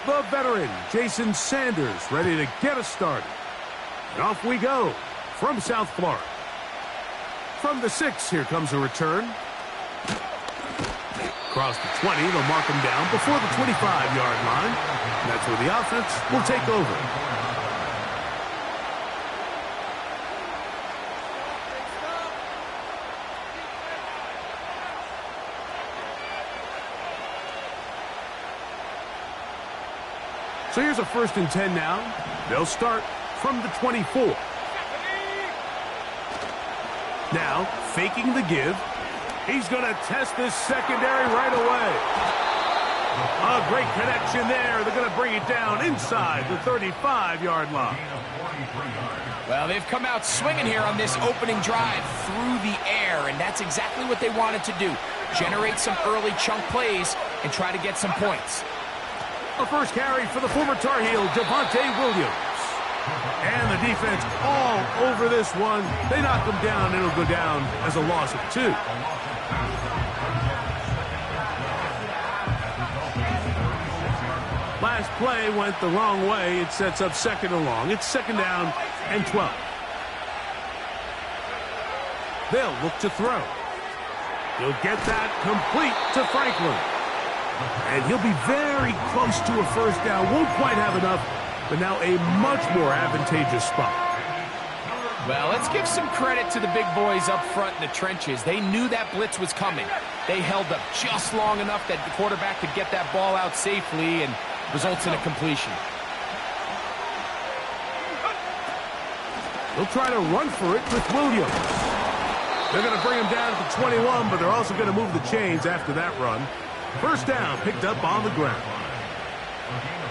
The veteran, Jason Sanders, ready to get us started. And off we go from South Florida. From the 6, here comes a return. Across the 20, they'll mark him down before the 25-yard line. And that's where the offense will take over. So here's a 1st and 10 now. They'll start from the 24. Now, faking the give. He's going to test this secondary right away. A great connection there. They're going to bring it down inside the 35-yard line. Well, they've come out swinging here on this opening drive through the air, and that's exactly what they wanted to do. Generate some early chunk plays and try to get some points. A first carry for the former Tar Heel, Javonte Williams. And the defense all over this one. They knock him down, and it'll go down as a loss of 2. Last play went the wrong way. It sets up 2nd and long. It's 2nd down and 12. They'll look to throw. He'll get that complete to Franklin. And he'll be very close to a 1st down. Won't quite have enough, but now a much more advantageous spot. Well, let's give some credit to the big boys up front in the trenches. They knew that blitz was coming. They held up just long enough that the quarterback could get that ball out safely and results in a completion. They'll try to run for it with Williams. They're going to bring him down to the 21, but they're also going to move the chains after that run. 1st down, picked up on the ground.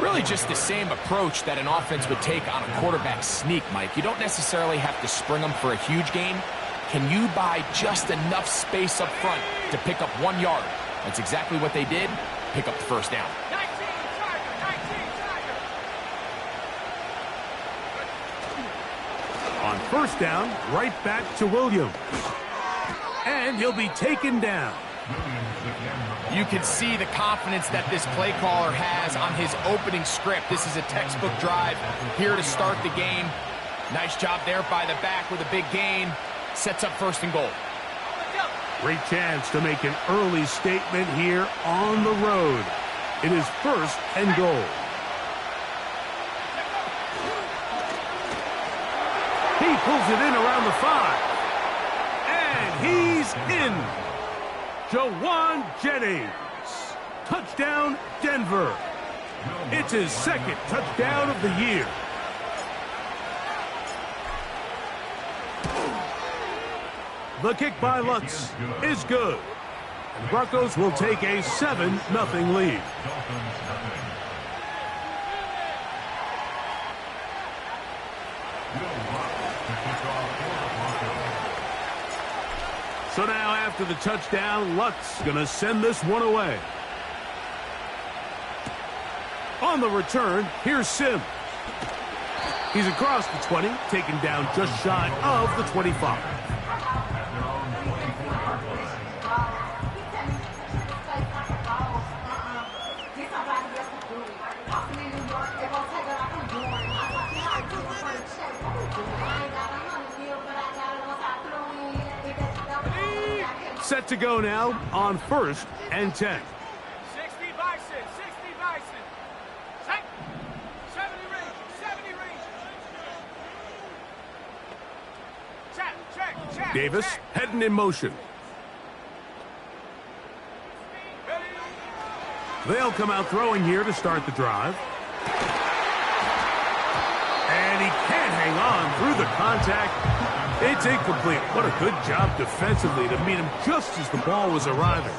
Really just the same approach that an offense would take on a quarterback sneak, Mike. You don't necessarily have to spring them for a huge gain. Can you buy just enough space up front to pick up 1 yard? That's exactly what they did. Pick up the 1st down. On 1st down, right back to Williams. And he'll be taken down. You can see the confidence that this play caller has on his opening script. This is a textbook drive here to start the game. Nice job there by the back with a big gain. Sets up 1st and goal. Great chance to make an early statement here on the road. It is 1st and goal. He pulls it in around the 5. And he's in. Jawan Jennings. Touchdown, Denver. It's his 2nd touchdown of the year. The kick by Lutz is good. And the Broncos will take a 7-0 lead. So now after the touchdown, Lutz going to send this one away. On the return, here's Sims. He's across the 20, taken down just shy of the 25. Set to go now on 1st and 10. 60 Bison, 60 Bison. 70 range, 70 range. Check. Davis heading in motion. They'll come out throwing here to start the drive. And he can't hang on through the contact. It's incomplete. What a good job defensively to meet him just as the ball was arriving.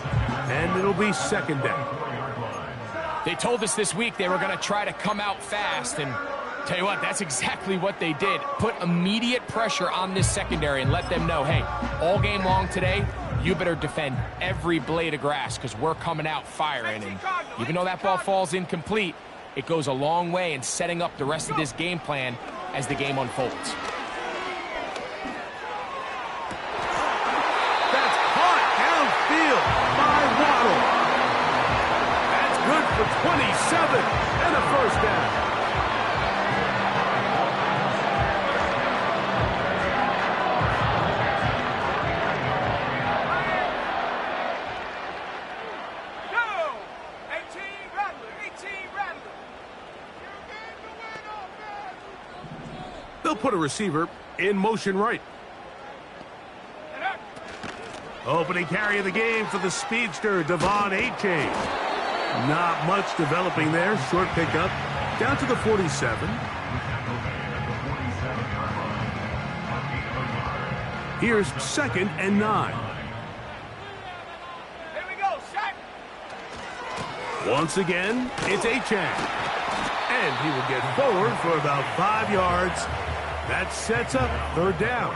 And it'll be 2nd down. They told us this week they were going to try to come out fast, and tell you what, that's exactly what they did. Put immediate pressure on this secondary and let them know, hey, all game long today, you better defend every blade of grass because we're coming out firing. And even though that ball falls incomplete, it goes a long way in setting up the rest of this game plan as the game unfolds. for 27 and a first down. They'll put a receiver in motion right. Opening carry of the game for the speedster, Devon A-Chain. Not much developing there. Short pickup down to the 47. Here's 2nd and 9. Here we go, set. Once again, it's A-Chain. And he will get forward for about 5 yards. That sets up 3rd down.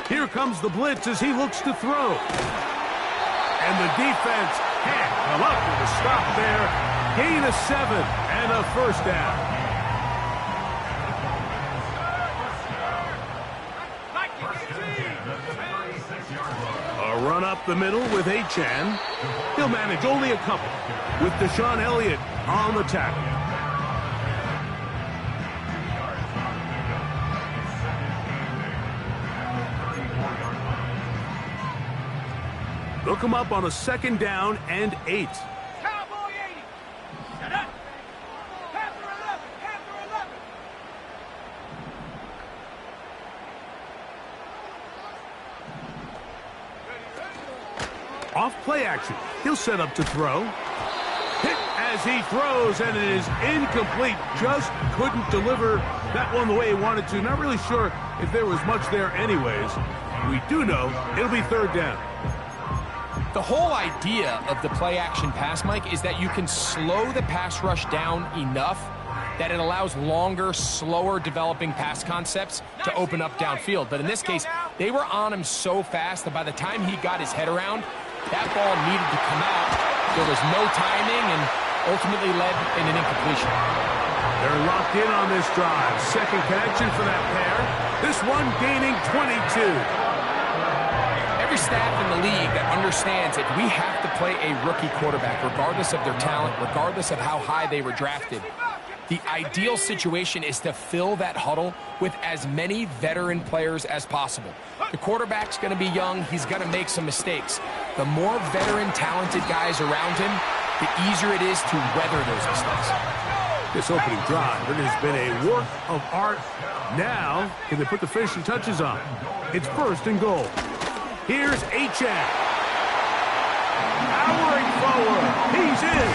Here comes the blitz as he looks to throw. And the defense can't come up with a stop there. Gain of 7 and a first down. A run up the middle with Achane. He'll manage only a couple with Deshaun Elliott on the tackle. They'll come up on a 2nd down and 8. Cowboy 80. Shut up. Panther 11. Panther 11. Off play action. He'll set up to throw. Hit as he throws, and it is incomplete. Just couldn't deliver that one the way he wanted to. Not really sure if there was much there anyways. We do know it'll be 3rd down. The whole idea of the play-action pass, Mike, is that you can slow the pass rush down enough that it allows longer, slower developing pass concepts to open up downfield. But in this case, they were on him so fast that by the time he got his head around, that ball needed to come out. There was no timing and ultimately led in an incompletion. They're locked in on this drive. 2nd connection for that pair. This one gaining 22. Every staff in the league that understands that we have to play a rookie quarterback, regardless of their talent, regardless of how high they were drafted. The ideal situation is to fill that huddle with as many veteran players as possible. The quarterback's going to be young. He's going to make some mistakes. The more veteran, talented guys around him, the easier it is to weather those mistakes. This opening drive, it has been a work of art. Now, can they put the finishing touches on? It's 1st and goal. Here's Achane. Powering forward. He's in.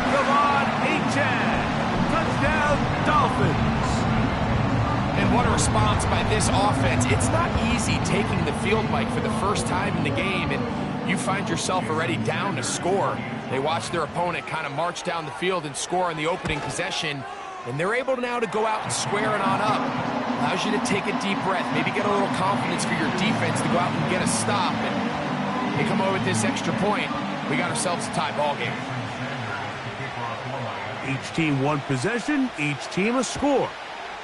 Devon Achane. Touchdown, Dolphins. And what a response by this offense. It's not easy taking the field, Mike, for the first time in the game, and you find yourself already down to score. They watch their opponent kind of march down the field and score in the opening possession, and they're able now to go out and square it on up. Allows you to take a deep breath, maybe get a little confidence for your defense to go out and get a stop. And they come over with this extra point. We got ourselves a tie ball game. Each team one possession, each team a score.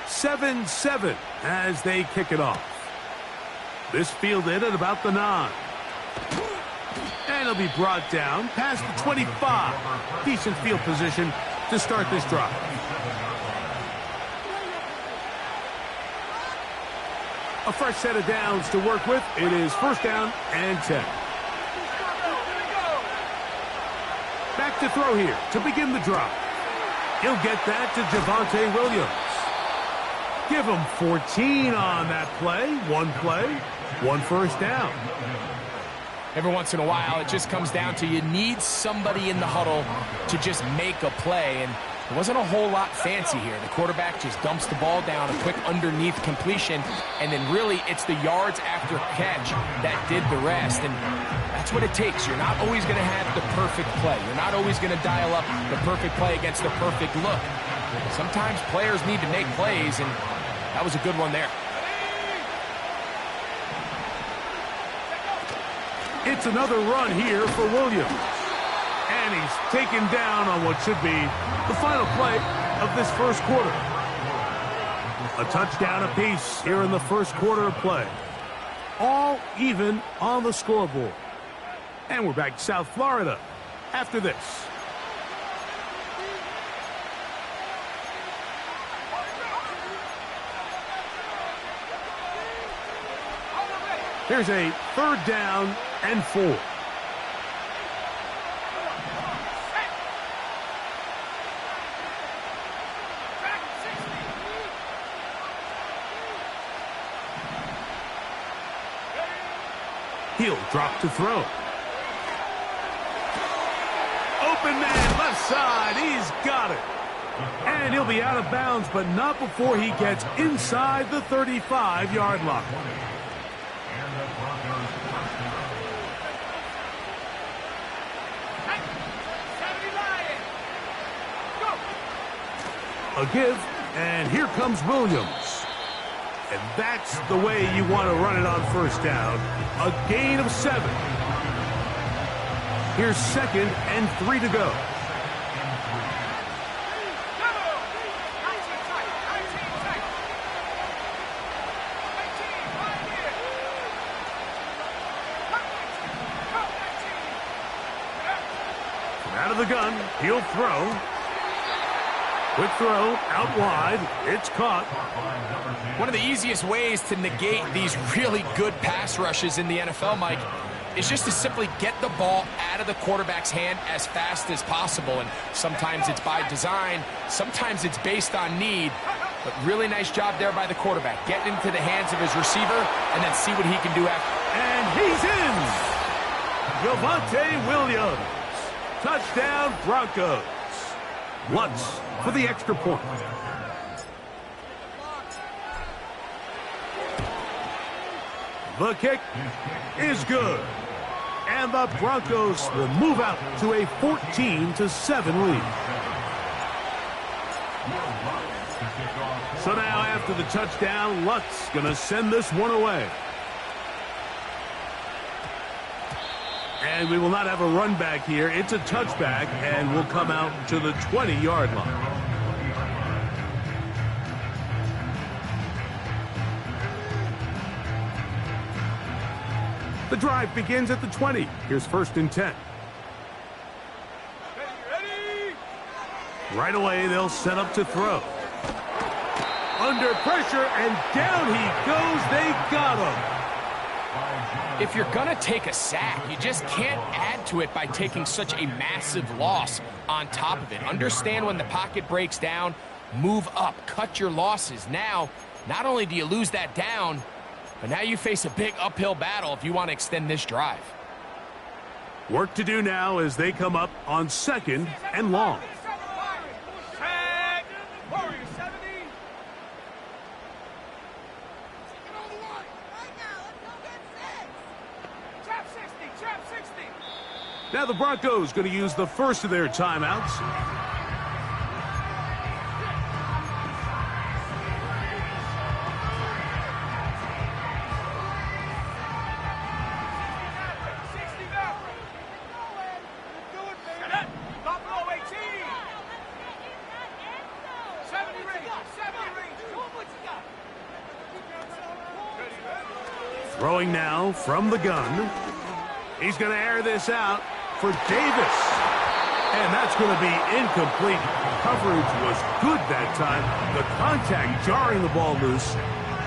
7-7 as they kick it off. This fielded at about the 9. And it'll be brought down past the 25. Decent field position to start this drive. A fresh set of downs to work with. It is 1st down and 10. Back to throw here to begin the drive. He'll get that to Javonte Williams. Give him 14 on that play. One 1st down. Every once in a while, it just comes down to you need somebody in the huddle to just make a play, and it wasn't a whole lot fancy here. The quarterback just dumps the ball down, a quick underneath completion, and then really it's the yards after catch that did the rest, and that's what it takes. You're not always going to have the perfect play. You're not always going to dial up the perfect play against the perfect look. Sometimes players need to make plays, and that was a good one there. It's another run here for Williams. And he's taken down on what should be the final play of this first quarter. A touchdown apiece here in the first quarter of play. All even on the scoreboard. And we're back to South Florida after this. Here's a 3rd down and 4. He'll drop to throw. Open man, left side. He's got it. And he'll be out of bounds, but not before he gets inside the 35-yard line. A give, and here comes Williams. And that's the way you want to run it on first down. A gain of 7. Here's 2nd and 3 to go. From out of the gun, he'll throw. Quick throw, out wide. It's caught. One of the easiest ways to negate these really good pass rushes in the NFL, Mike, is just to simply get the ball out of the quarterback's hand as fast as possible. And sometimes it's by design, sometimes it's based on need. But really nice job there by the quarterback, getting into the hands of his receiver and then see what he can do after. And he's in! Javonte Williams. Touchdown, Broncos. Lutz for the extra point. The kick is good. And the Broncos will move out to a 14-7 lead. So now after the touchdown, Lutz going to send this one away. And we will not have a run back here. It's a touchback, and we'll come out to the 20-yard line. The drive begins at the 20. Here's 1st and 10. Ready? Right away, they'll set up to throw. Under pressure, and down he goes. They got him. If you're going to take a sack, you just can't add to it by taking such a massive loss on top of it. Understand when the pocket breaks down, move up, cut your losses. Now, not only do you lose that down, but now you face a big uphill battle if you want to extend this drive. Work to do now as they come up on 2nd and long. Sack. Warriors 70. Trap 60. Trap 60. Now the Broncos going to use the first of their timeouts. Throwing now from the gun. He's going to air this out for Davis. And that's going to be incomplete. Coverage was good that time. The contact jarring the ball loose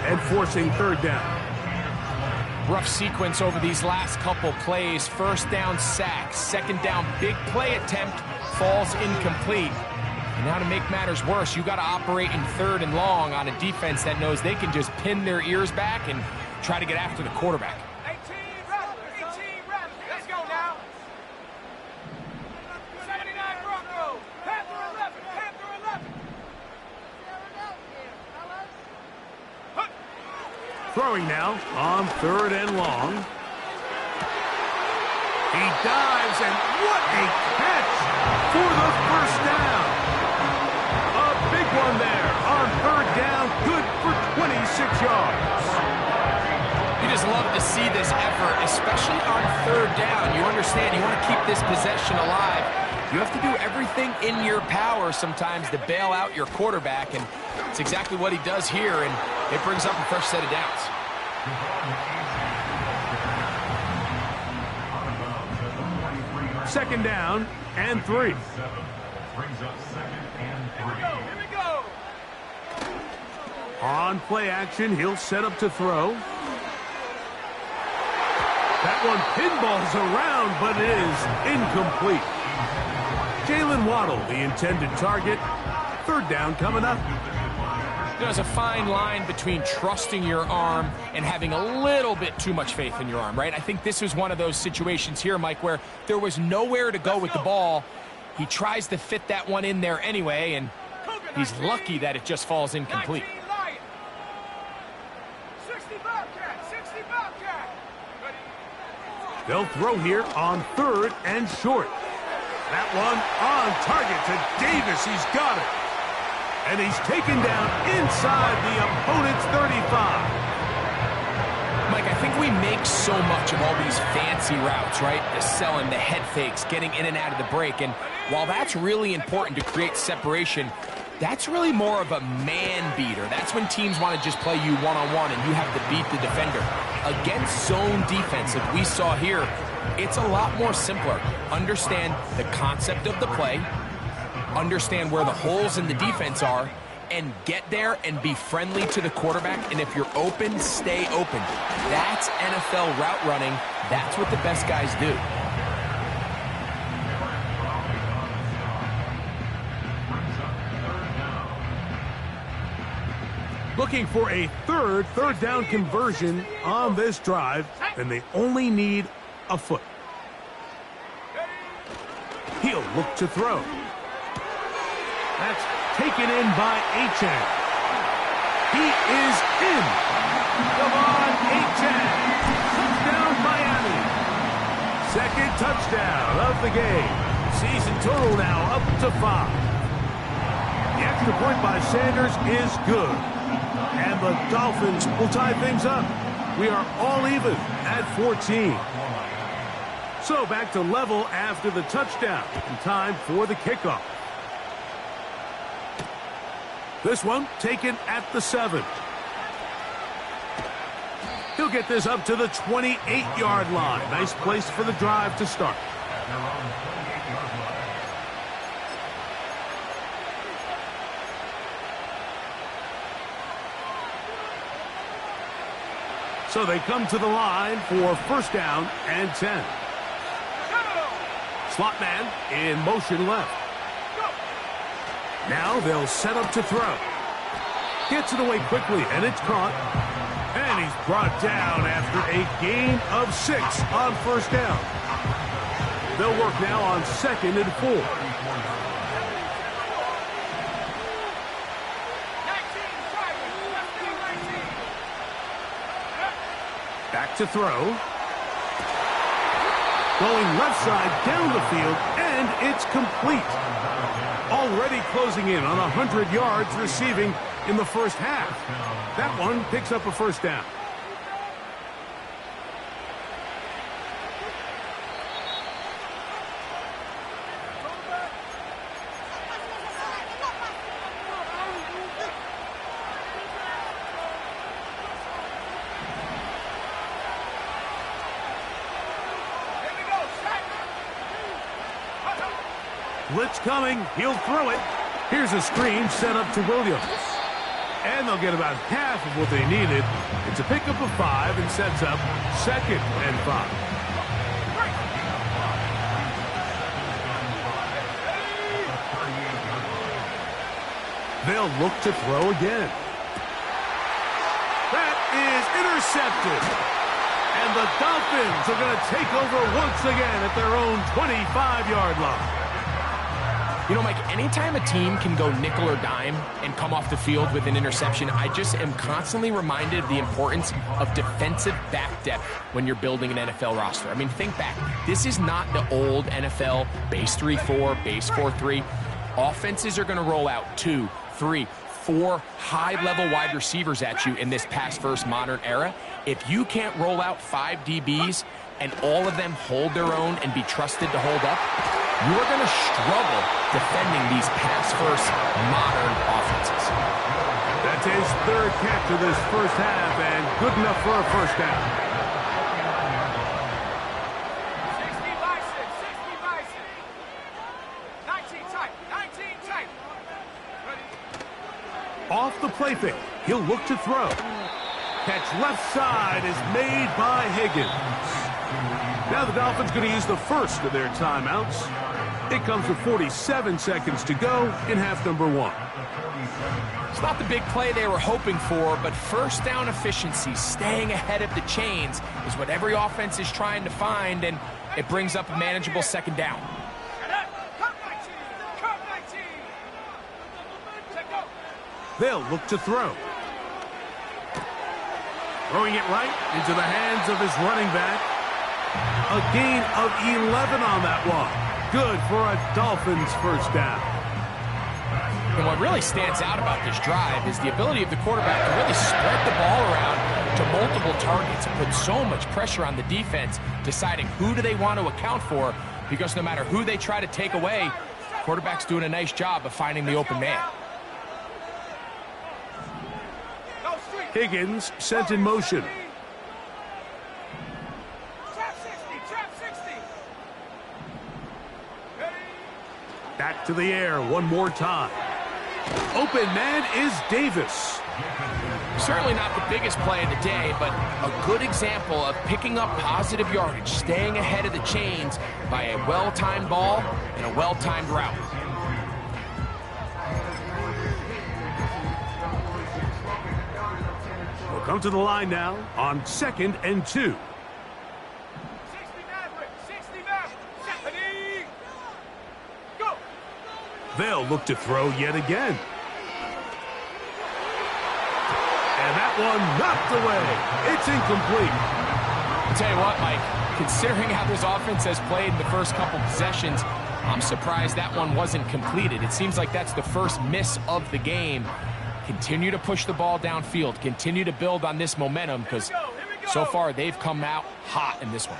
and forcing 3rd down. Rough sequence over these last couple plays. 1st down sack, 2nd down big play attempt falls incomplete. And now to make matters worse, you got to operate in 3rd and long on a defense that knows they can just pin their ears back and try to get after the quarterback. 18 reps. Let's go now. 79 Broncos. Panther 11. Panther 11. Throwing now on 3rd and long. He dives, and what a catch for the 1st down. A big one there on 3rd down, good for 26 yards. You just love to see this effort, especially on third down. You understand, you want to keep this possession alive. You have to do everything in your power sometimes to bail out your quarterback, and it's exactly what he does here, and it brings up a fresh set of downs. Second down and 3. Here we go. On play action, he'll set up to throw. That one pinballs around, but it is incomplete. Jalen Waddle, the intended target. Third down coming up. There's a fine line between trusting your arm and having a little bit too much faith in your arm, right? I think this is one of those situations here, Mike, where there was nowhere to go with the ball. He tries to fit that one in there anyway, and he's lucky that it just falls incomplete. 60 Bobcat, 60 Bobcat. They'll throw here on third and short. That one on target to Davis. He's got it. And he's taken down inside the opponent's 35. Mike, I think we make so much of all these fancy routes, right? The selling, the head fakes, getting in and out of the break. And while that's really important to create separation, that's really more of a man beater. That's when teams want to just play you one-on-one and you have to beat the defender. Against zone defense, like we saw here, it's a lot more simpler. Understand the concept of the play, understand where the holes in the defense are, and get there and be friendly to the quarterback. And if you're open, stay open. That's NFL route running. That's what the best guys do. Looking for a third down conversion on this drive, and they only need a foot. He'll look to throw. That's taken in by Achane. He is in. Come on, Achane. Touchdown, Miami. Second touchdown of the game. Season total now up to 5. The extra point by Sanders is good. And the Dolphins will tie things up. We are all even at 14. So back to level after the touchdown. And time for the kickoff. This one taken at the 7. He'll get this up to the 28-yard line. Nice place for the drive to start. So they come to the line for first down and 10. Slot man in motion left. Now they'll set up to throw. Gets it away quickly, and it's caught. And he's brought down after a gain of 6 on first down. They'll work now on second and 4. Back to throw. Going left side down the field, and it's complete. Already closing in on 100 yards receiving in the first half. That one picks up a first down. Blitz coming. He'll throw it. Here's a screen set up to Williams. And they'll get about half of what they needed. It's a pickup of 5 and sets up second and 5. They'll look to throw again. That is intercepted. And the Dolphins are going to take over once again at their own 25-yard line. You know, Mike, anytime a team can go nickel or dime and come off the field with an interception, I just am constantly reminded of the importance of defensive back depth when you're building an NFL roster. I mean, think back. This is not the old NFL base 3-4, base 4-3. Offenses are going to roll out 2, 3, 4 high-level wide receivers at you in this pass-first modern era. If you can't roll out 5 DBs and all of them hold their own and be trusted to hold up, you're going to struggle defending these pass-first modern offenses. That's his 3rd catch of this first half, and good enough for a first down. 60 by 6, 60 by 6. 19 tight, 19 tight. Ready? Off the play fake, he'll look to throw. Catch left side is made by Higgins. Now the Dolphins going to use the first of their timeouts. It comes with 47 seconds to go in half number 1. It's not the big play they were hoping for, but first down efficiency, staying ahead of the chains, is what every offense is trying to find, and it brings up a manageable second down. Cut 19, cut 19. Check go. They'll look to throw. Throwing it right into the hands of his running back. A gain of 11 on that one. Good for a Dolphins first down. And what really stands out about this drive is the ability of the quarterback to really spread the ball around to multiple targets, put so much pressure on the defense, deciding who do they want to account for, because no matter who they try to take away, the quarterback's doing a nice job of finding the open man. Higgins sent in motion. Trap 60, trap 60. Ready? Back to the air one more time. Open man is Davis. Certainly not the biggest play of the day, but a good example of picking up positive yardage, staying ahead of the chains by a well-timed ball and a well-timed route. We'll come to the line now on 2nd and 2. 60 Maverick, 60 Maverick. Ready? Go. They'll look to throw yet again. And that one knocked away. It's incomplete. I'll tell you what, Mike, considering how this offense has played in the first couple possessions, I'm surprised that one wasn't completed. It seems like that's the first miss of the game. Continue to push the ball downfield. Continue to build on this momentum, because so far they've come out hot in this one.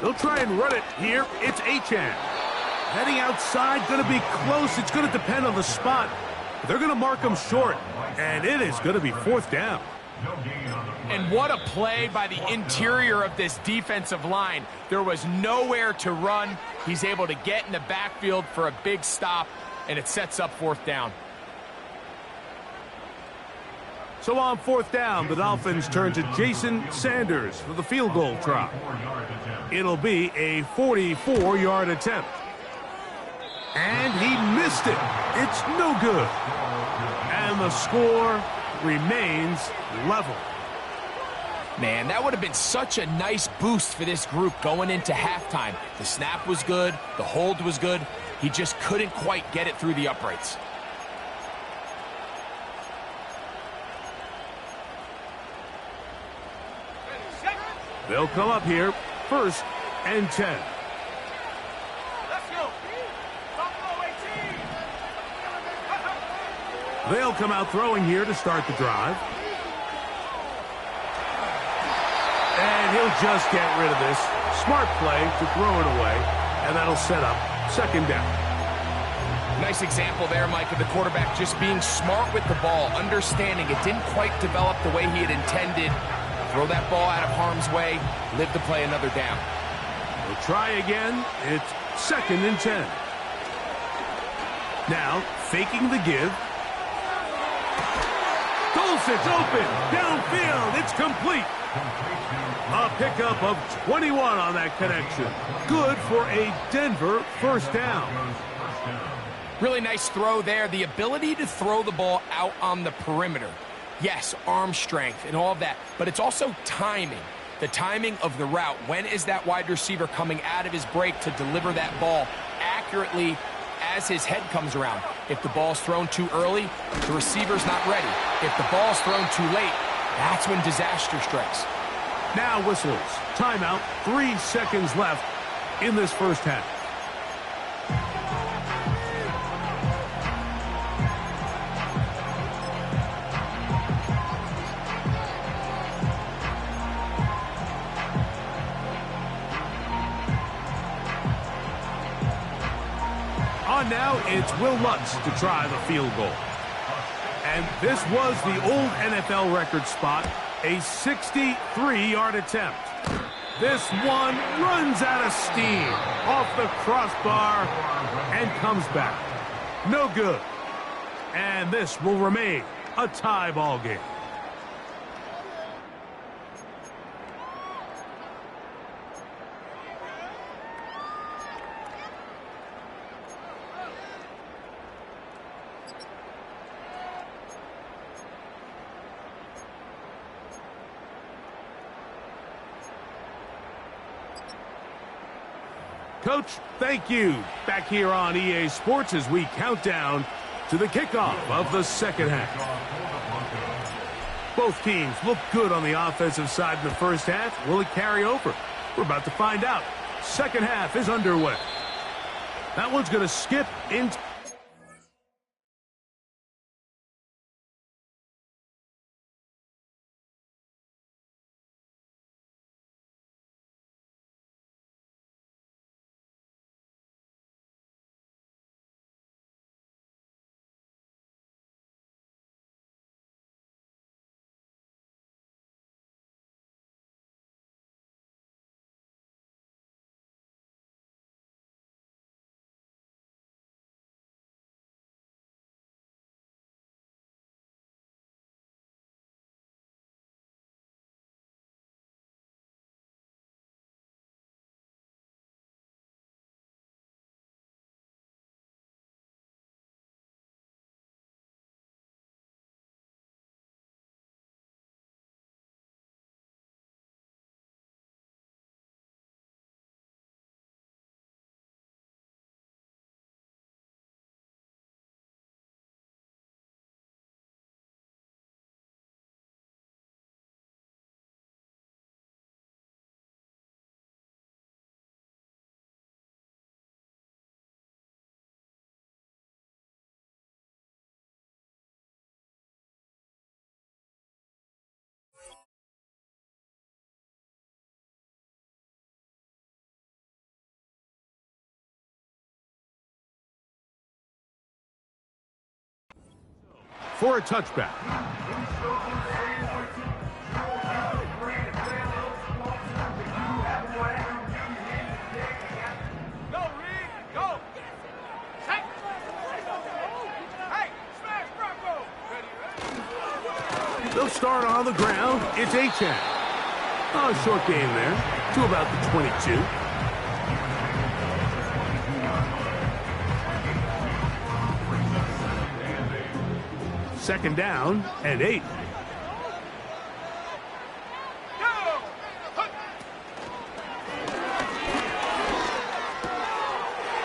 They'll try and run it here. It's Achane. Heading outside, going to be close. It's going to depend on the spot. They're going to mark him short, and it is going to be 4th down. And what a play by the interior of this defensive line. There was nowhere to run. He's able to get in the backfield for a big stop, and it sets up 4th down. So on 4th down, the Dolphins turn to Jason Sanders for the field goal try. It'll be a 44-yard attempt. And he missed it. It's no good. And the score remains level. Man, that would have been such a nice boost for this group going into halftime. The snap was good. The hold was good. He just couldn't quite get it through the uprights. They'll come up here, 1st and 10. Let's go. Buffalo 18. They'll come out throwing here to start the drive. And he'll just get rid of this. Smart play to throw it away, and that'll set up 2nd down. Nice example there, Mike, of the quarterback just being smart with the ball, understanding it didn't quite develop the way he had intended. Throw that ball out of harm's way, live to play another down. We'll try again. It's 2nd and 10. Now, faking the give. Dulcich open, downfield, it's complete. A pickup of 21 on that connection. Good for a Denver 1st down. Really nice throw there. The ability to throw the ball out on the perimeter. Yes, arm strength and all of that, but it's also timing. The timing of the route. When is that wide receiver coming out of his break to deliver that ball accurately as his head comes around? If the ball's thrown too early, the receiver's not ready. If the ball's thrown too late, that's when disaster strikes. Now whistles. Timeout. 3 seconds left. in this first half. On now, it's Will Lutz to try the field goal. And this was the old NFL record spot, a 63-yard attempt. This one runs out of steam off the crossbar and comes back. No good. And this will remain a tie ball game. Coach, thank you. Back here on EA Sports as we count down to the kickoff of the second half. Both teams look good on the offensive side in the first half. Will it carry over? We're about to find out. Second half is underway. That one's going to skip into... for a touchback. Go, Reed, go. Hey, smash Broncos. Ready? They'll start on the ground. It's Achane. Oh, short game there to about the 22. Second down and 8.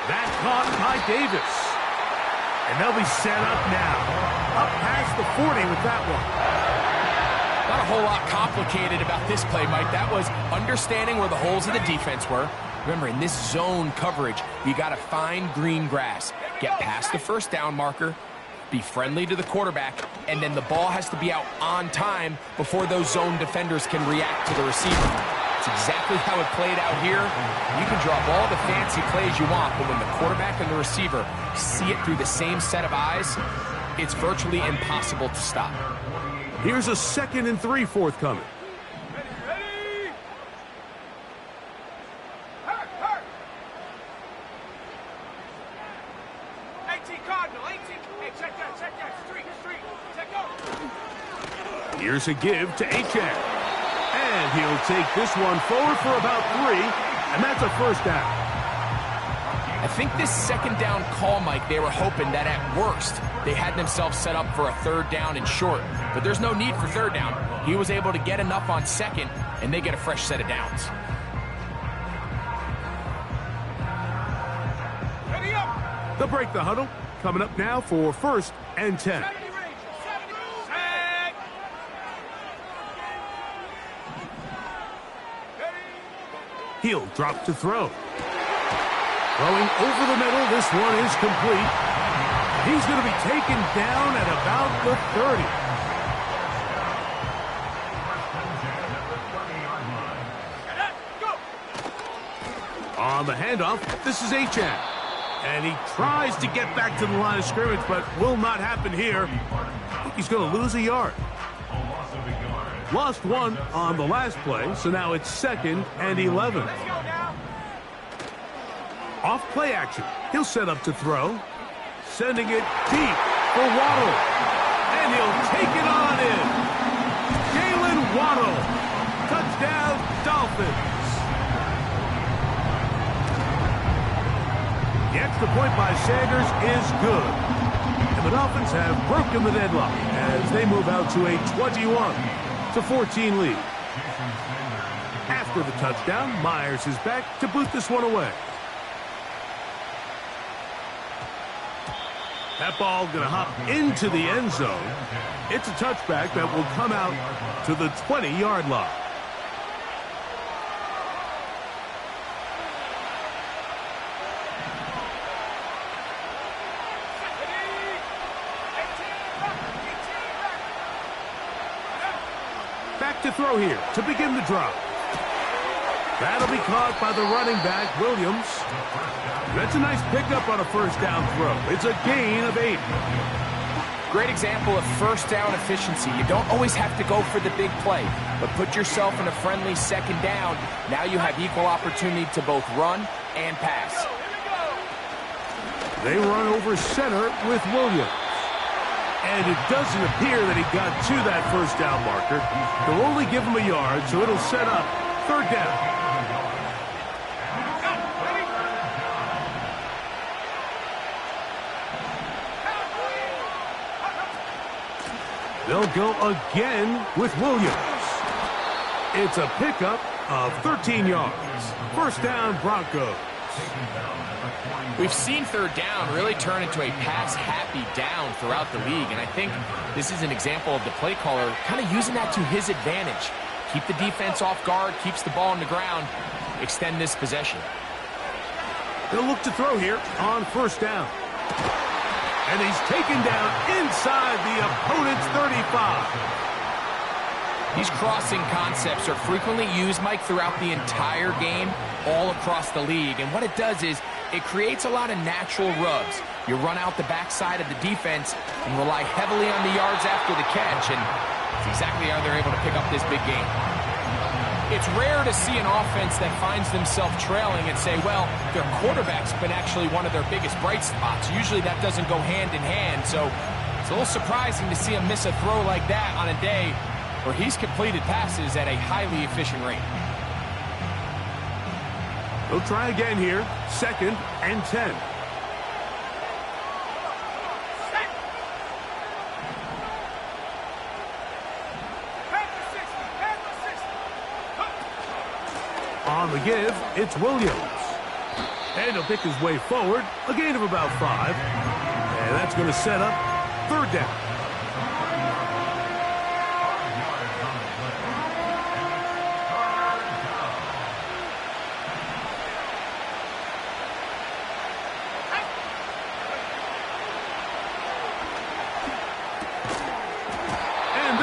That caught by Davis. And they'll be set up now. Up past the 40 with that one. Not a whole lot complicated about this play, Mike. That was understanding where the holes of the defense were. Remember, in this zone coverage, you got to find green grass. Get past the first down marker. Be friendly to the quarterback, and then the ball has to be out on time before those zone defenders can react to the receiver. It's exactly how it played out here. You can drop all the fancy plays you want, but when the quarterback and the receiver see it through the same set of eyes, it's virtually impossible to stop. Here's a 2nd and 3 forthcoming. Ready? Hurt. 18 Cardinal, 18. Hey, check that. Street. Check out. Here's a give to Achane. And he'll take this one forward for about 3, and that's a first down. I think this second down call, Mike, they were hoping that at worst they had themselves set up for a third down and short. But there's no need for third down. He was able to get enough on second, and they get a fresh set of downs. Ready up. They'll break the huddle. Coming up now for 1st and 10. 70 range. 70. Set. He'll drop to throw. Throwing over the middle, this one is complete. He's going to be taken down at about the 30. On the handoff, this is Achane. And he tries to get back to the line of scrimmage, but will not happen here. He's going to lose a yard. Lost one on the last play, so now it's 2nd and 11. Off play action. He'll set up to throw. Sending it deep for Waddle. And he'll take it on in. Jalen Waddle. Touchdown, Dolphins. The extra point by Sanders is good. And the Dolphins have broken the deadlock as they move out to a 21-14 lead. After the touchdown, Myers is back to boot this one away. That ball going to hop into the end zone. It's a touchback that will come out to the 20-yard line. Back to throw here to begin the drive. That'll be caught by the running back, Williams. That's a nice pickup on a first down throw. It's a gain of 8. Great example of first down efficiency. You don't always have to go for the big play, but put yourself in a friendly second down. Now you have equal opportunity to both run and pass. They run over center with Williams. And it doesn't appear that he got to that first down marker. They'll only give him a yard, so it'll set up 3rd down. They'll go again with Williams. It's a pickup of 13 yards. First down, Broncos. We've seen 3rd down really turn into a pass-happy down throughout the league, and I think this is an example of the play caller kind of using that to his advantage. Keep the defense off guard, keeps the ball on the ground, extend this possession. They'll look to throw here on first down. And he's taken down inside the opponent's 35. These crossing concepts are frequently used, Mike, throughout the entire game, all across the league. And what it does is it creates a lot of natural rubs. You run out the backside of the defense and rely heavily on the yards after the catch, and it's exactly how they're able to pick up this big game. It's rare to see an offense that finds themselves trailing and say, well, their quarterback's been actually one of their biggest bright spots. Usually that doesn't go hand in hand, so it's a little surprising to see him miss a throw like that on a day where he's completed passes at a highly efficient rate. They'll try again here, 2nd and 10. On the give, it's Williams. And he'll pick his way forward, a gain of about 5. And that's going to set up 3rd down.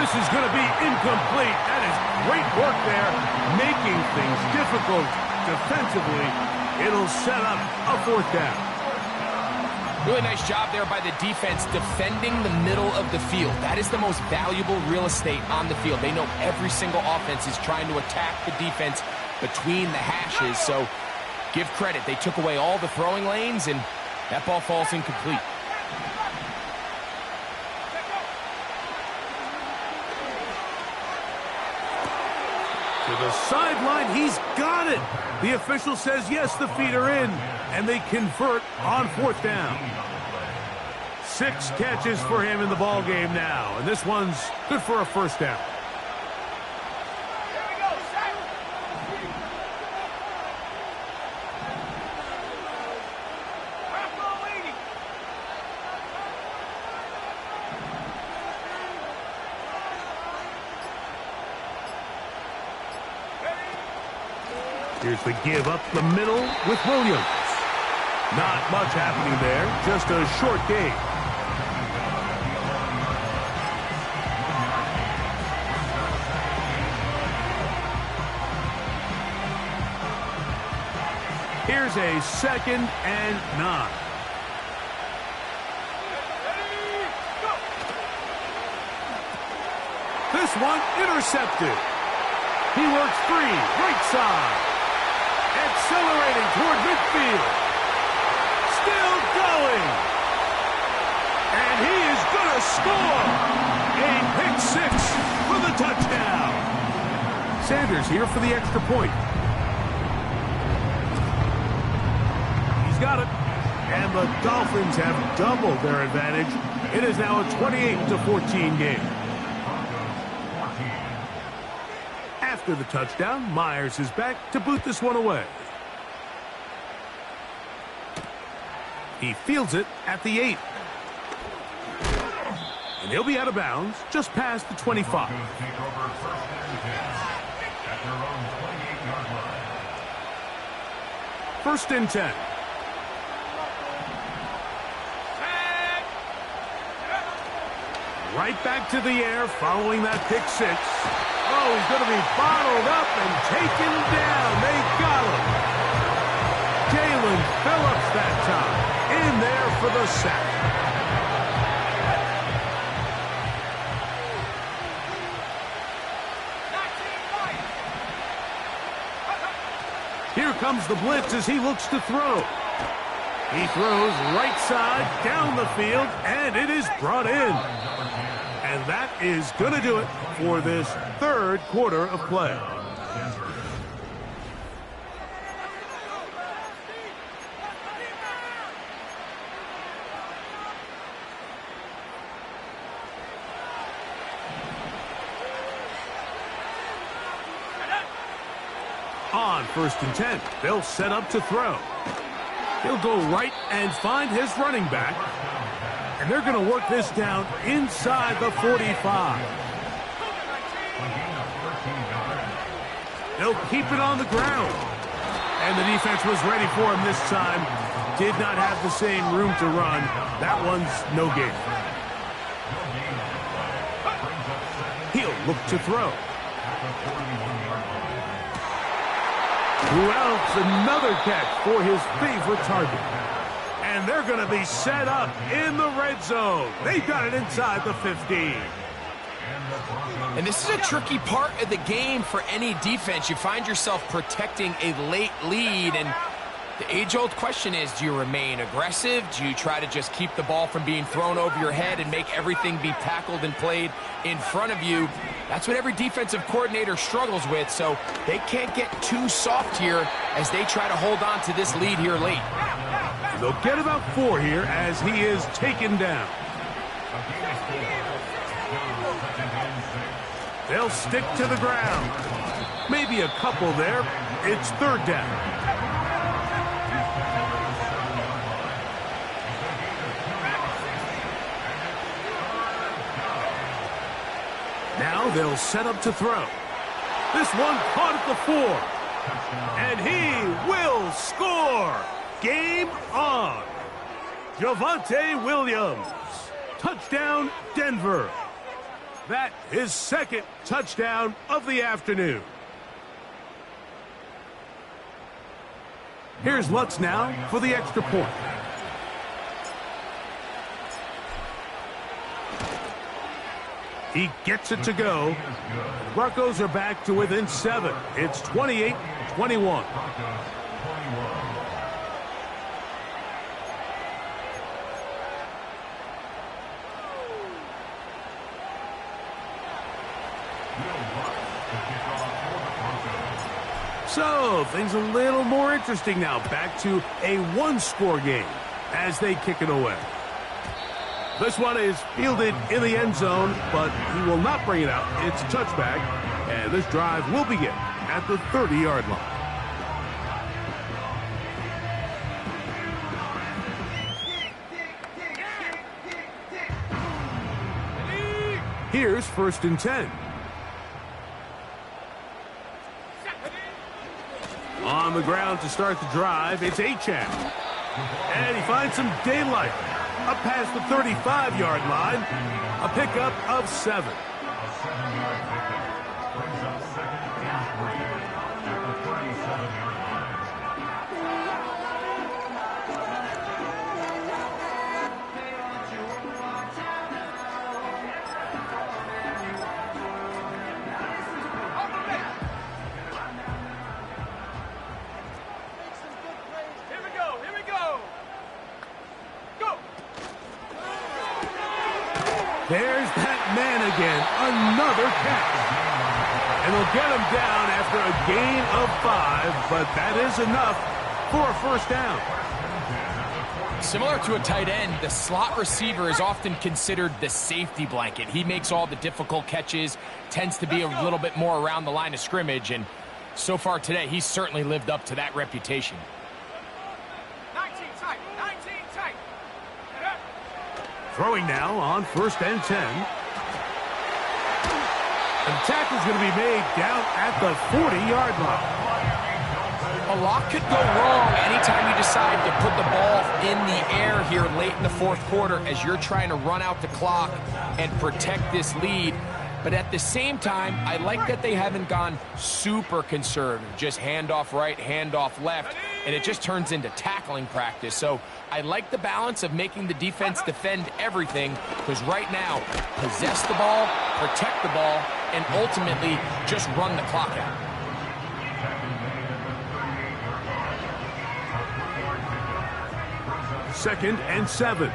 This is going to be incomplete. That is great work there, making things difficult defensively. It'll set up a 4th down. Really nice job there by the defense defending the middle of the field. That is the most valuable real estate on the field. They know every single offense is trying to attack the defense between the hashes, so give credit. They took away all the throwing lanes, and that ball falls incomplete. To the sideline, he's got it. The official says yes, the feet are in, and they convert on 4th down. 6 catches for him in the ball game now, and this one's good for a 1st down. Here's the give up the middle with Williams. Not much happening there, just a short game. Here's a 2nd and 9. This one intercepted. He works free, right side. Accelerating toward midfield. Still going. And he is going to score. A pick 6 for the touchdown. Sanders here for the extra point. He's got it. And the Dolphins have doubled their advantage. It is now a 28-14 game. After the touchdown, Myers is back to boot this one away. He fields it at the 8. And he'll be out of bounds just past the 25. First and 10. Right back to the air following that pick 6. Oh, he's going to be bottled up and taken down. They got him. Jalen Phillips that time. In there for the sack. Here comes the blitz as he looks to throw. He throws right side down the field, and it is brought in. And that is going to do it for this 3rd quarter of play. On 1st and 10, they'll set up to throw. He'll go right and find his running back. And they're going to work this down inside the 45. They'll keep it on the ground. And the defense was ready for him this time. Did not have the same room to run. That one's no gain. He'll look to throw. Who else? Another catch for his favorite target. And they're going to be set up in the red zone. They've got it inside the 15. And this is a tricky part of the game for any defense. You find yourself protecting a late lead, and the age-old question is, do you remain aggressive? Do you try to just keep the ball from being thrown over your head and make everything be tackled and played in front of you? That's what every defensive coordinator struggles with, so they can't get too soft here as they try to hold on to this lead here late. They'll get about 4 here as he is taken down. They'll stick to the ground. Maybe a couple there. It's 3rd down. Now they'll set up to throw. This one caught at the 4. And he will score. Game on. Javonte Williams. Touchdown, Denver. That is 2nd touchdown of the afternoon. Here's Lutz now for the extra point. He gets it to go. The Broncos are back to within 7. It's 28-21. So, things a little more interesting now. Back to a 1-score game as they kick it away. This one is fielded in the end zone, but he will not bring it out. It's a touchback, and this drive will begin at the 30-yard line. Here's 1st and 10. On the ground to start the drive, it's Achane. And he finds some daylight. Up past the 35-yard line. A pickup of 7. There's that man again, another catch. And he'll get him down after a gain of 5, but that is enough for a first down. Similar to a tight end, the slot receiver is often considered the safety blanket. He makes all the difficult catches, tends to be a little bit more around the line of scrimmage, and so far today, he's certainly lived up to that reputation. 19 tight, 19 tight. Throwing now on 1st and 10. And the tackle's going to be made down at the 40-yard line. A lot could go wrong anytime you decide to put the ball in the air here late in the 4th quarter as you're trying to run out the clock and protect this lead. But at the same time, I like that they haven't gone super conservative, just handoff right, handoff left, and it just turns into tackling practice. So I like the balance of making the defense defend everything, because right now, possess the ball, protect the ball, and ultimately just run the clock out. Second and 7.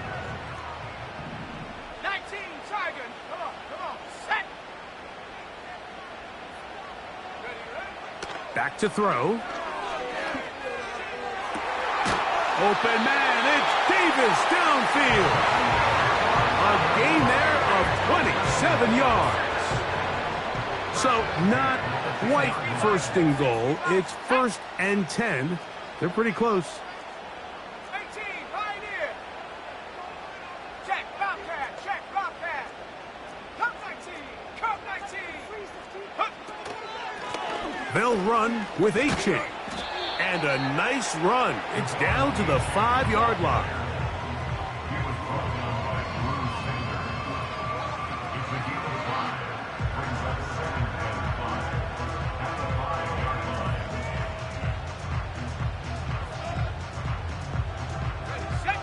19 Tiger. Come on, set. Ready. Back to throw. Open man, it's Davis downfield. A gain there of 27 yards. So not quite 1st and goal. It's 1st and 10. They're pretty close. 18, Pioneer. Check, Bobcat, check, Bobcat. Come 19, come 19. They'll run with 8 chains. And a nice run. It's down to the 5-yard line. Set.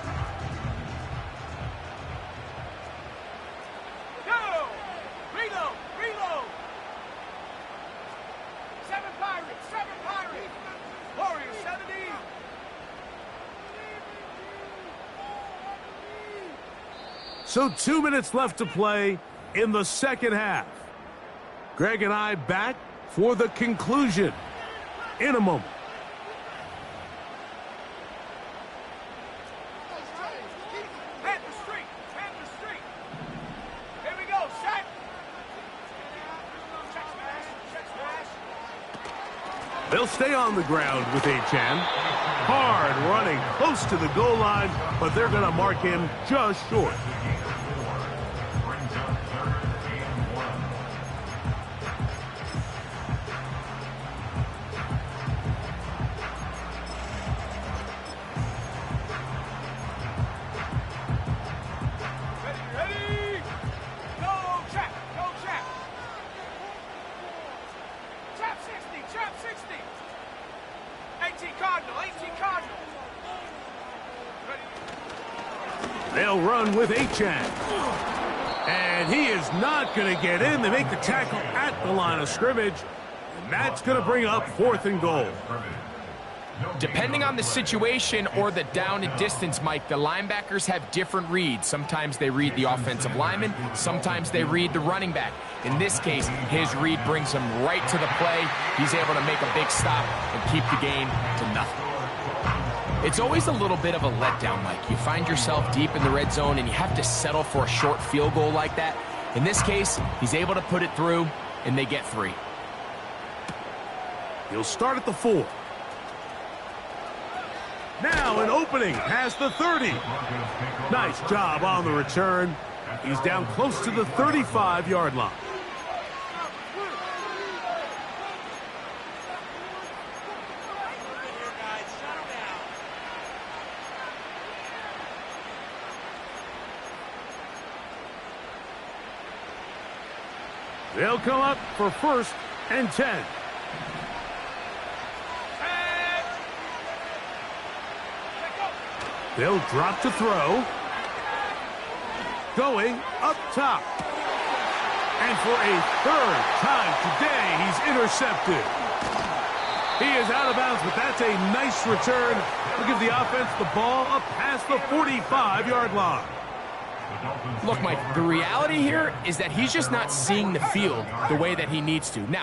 Go. Reload, reload. 7 Pirates, 7 Pirates. Warriors 70. So 2 minutes left to play in the 2nd half. Greg and I back for the conclusion in a moment. Panther Street, Panther Street. Here we go, set. Check smash, check smash. They'll stay on the ground with Achan. Hard running close to the goal line, but they're going to mark him just short. Ready? Go, check, go, check. Trap 60, trap 60. 18 Cardinal, 18 Cardinal. Ready? They'll run with Achan. And he is not going to get in. They make the tackle at the line of scrimmage. And that's going to bring up 4th and goal. Depending on the situation or the down and distance, Mike, the linebackers have different reads. Sometimes they read the offensive lineman. Sometimes they read the running back. In this case, his read brings him right to the play. He's able to make a big stop and keep the game to nothing. It's always a little bit of a letdown, Mike. You find yourself deep in the red zone and you have to settle for a short field goal like that. In this case, he's able to put it through, and they get 3. He'll start at the 4. Now an opening past the 30. Nice job on the return. He's down close to the 35-yard line. They'll come up for 1st and 10. They'll drop to throw. Going up top. And for a 3rd time today, he's intercepted. He is out of bounds, but that's a nice return. We'll give the offense the ball up past the 45-yard line. Look, Mike, the reality here is that he's just not seeing the field the way that he needs to. Now,